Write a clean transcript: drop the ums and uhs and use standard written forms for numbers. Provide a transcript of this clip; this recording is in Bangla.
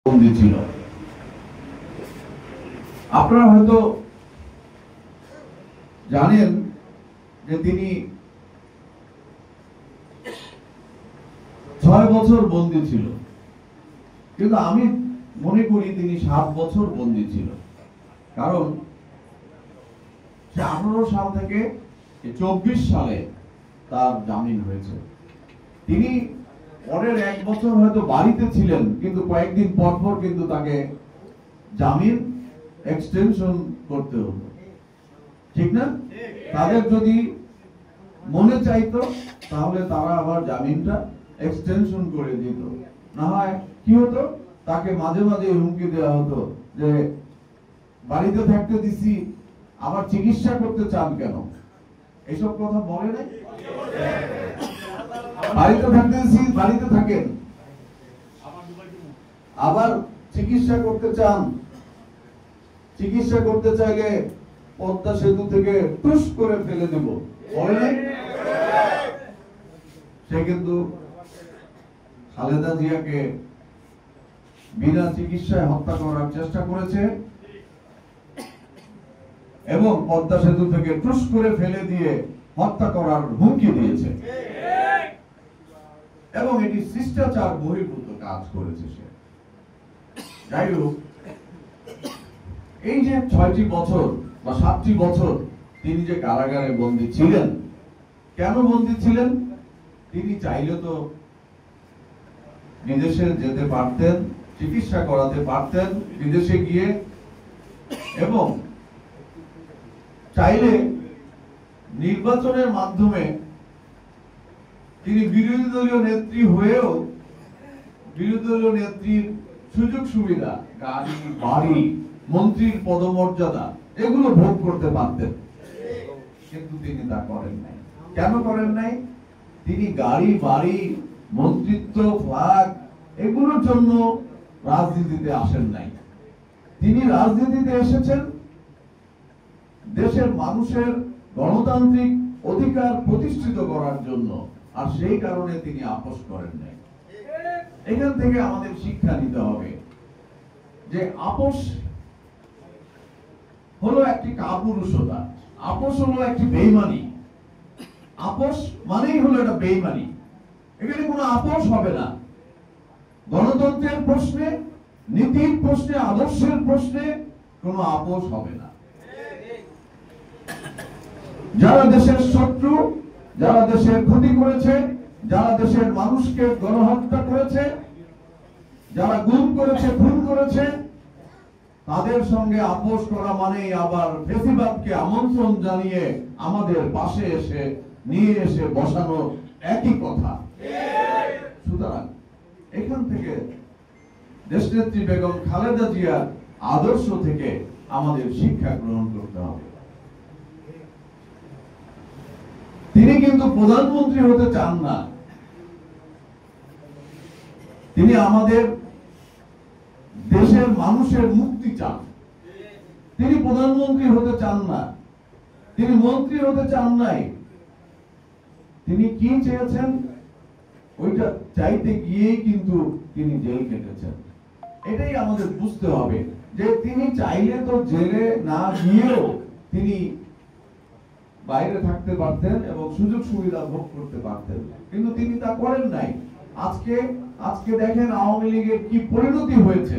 বন্দী ছিল। আপনারা হয়তো জানেন যে তিনি 6 বছর বন্দী ছিল, কিন্তু আমি মনে করি তিনি 7 বছর বন্দী ছিল। কারণ সে 18 সাল থেকে 24 সালে তার জামিন হয়েছে। তিনি পরের 1 বছর হয়তো বাড়িতে ছিলেন, কিন্তু কয়েকদিন পর পর কিন্তু তাকে জামিন এক্সটেনশন করতে হতো, ঠিক না? তাদের যদি মনে চাইতো তাহলে তারা আবার জামিনটা এক্সটেনশন করে দিত। না হয় কি হতো, তাকে মাঝে মাঝে হুমকি দেওয়া হতো যে বাড়িতে থাকতে দিছি, আবার চিকিৎসা করতে চান কেন? এইসব কথা বলে নাই? বাড়িতে থাকতে দিছি, বাড়িতে থাকেন, আবার চিকিৎসা করতে চান, চিকিৎসা করতে চাইলে পদ্মা সেতু থেকে টুস করে ফেলে দেব, বলে নাই? সে কিন্তু খালেদা জিয়াকে বিনা চিকিৎসায় হত্যা করার চেষ্টা করেছে এবং পদ্মা সেতু থেকে টুস করে ফেলে দিয়ে হত্যা করার হুমকি দিয়েছে এবং এটি শিষ্টাচার বহির্ভূত কাজ করেছে সে। যাই হোক, এই যে 6টি বছর বা 7টি বছর তিনি যে কারাগারে বন্দী ছিলেন, কেন বন্দী ছিলেন? তিনি চাইলে তো বিদেশে যেতে পারতেন, চিকিৎসা করাতে পারতেন বিদেশে গিয়ে, এবং চাইলে নির্বাচনের মাধ্যমে তিনি বিরোধী দলীয় নেত্রী হয়েও বিরোধী দলীয় নেত্রীর সুযোগ সুবিধা, গাড়ি বাড়ি, মন্ত্রীর পদমর্যাদা এগুলো ভোগ করতে পারতেন, কিন্তু তিনি তা করেন নাই। কেন করেন নাই? তিনি গাড়ি বাড়ি, মন্ত্রিত্ব, ফ্ল্যাগ এগুলোর জন্য রাজনীতিতে আসেন নাই। তিনি রাজনীতিতে এসেছেন দেশের মানুষের গণতান্ত্রিক অধিকার প্রতিষ্ঠিত করার জন্য, আর সেই কারণে তিনি আপোষ করেন নাই। এখান থেকে আমাদের শিক্ষা নিতে হবে যে আপোষ হলো একটি কাপুরুষতা, আপোষ হলো একটি বেঈমানি। আপোষ মানেই হলো এটা বেঈমানি। এখানে কোনো আপোষ হবে না। গণতন্ত্রের প্রশ্নে, নীতির প্রশ্নে, আদর্শের প্রশ্নে কোনো আপোষ হবে না। যারা দেশের শত্রু, যারা দেশের ক্ষতি করেছে, যারা দেশের মানুষকে গণহত্যা করেছে, যারা গুম করেছে, খুন করেছে, তাদের সঙ্গে আপোষ করা মানেই আবার ফেসিবাদকে আমন্ত্রণ জানিয়ে আমাদের পাশে এসে নিয়ে এসে বসানো একই কথা। সুতরাং এখান থেকে দেশনেত্রী বেগম খালেদা জিয়ার আদর্শ থেকে আমাদের শিক্ষা গ্রহণ করতে হবে। তিনি কিন্তু প্রধানমন্ত্রী হতে চান না, তিনি আমাদের দেশের মানুষের মুক্তি চান। তিনি প্রধানমন্ত্রী হতে চান না, তিনি মন্ত্রী হতে চান নাই। তিনি কি চেয়েছেন ওইটা চাইতে গিয়েই কিন্তু তিনি জেল কেটেছেন। এটাই আমাদের বুঝতে হবে যে তিনি চাইলে তো জেলে না গিয়েও তিনি বাইরে থাকতে পারতেন এবং সুযোগ সুবিধা ভোগ করতে পারতেন, কিন্তু তিনি তা করেন নাই। আজকে দেখেন আওয়ামী লীগের কি পরিণতি হয়েছে।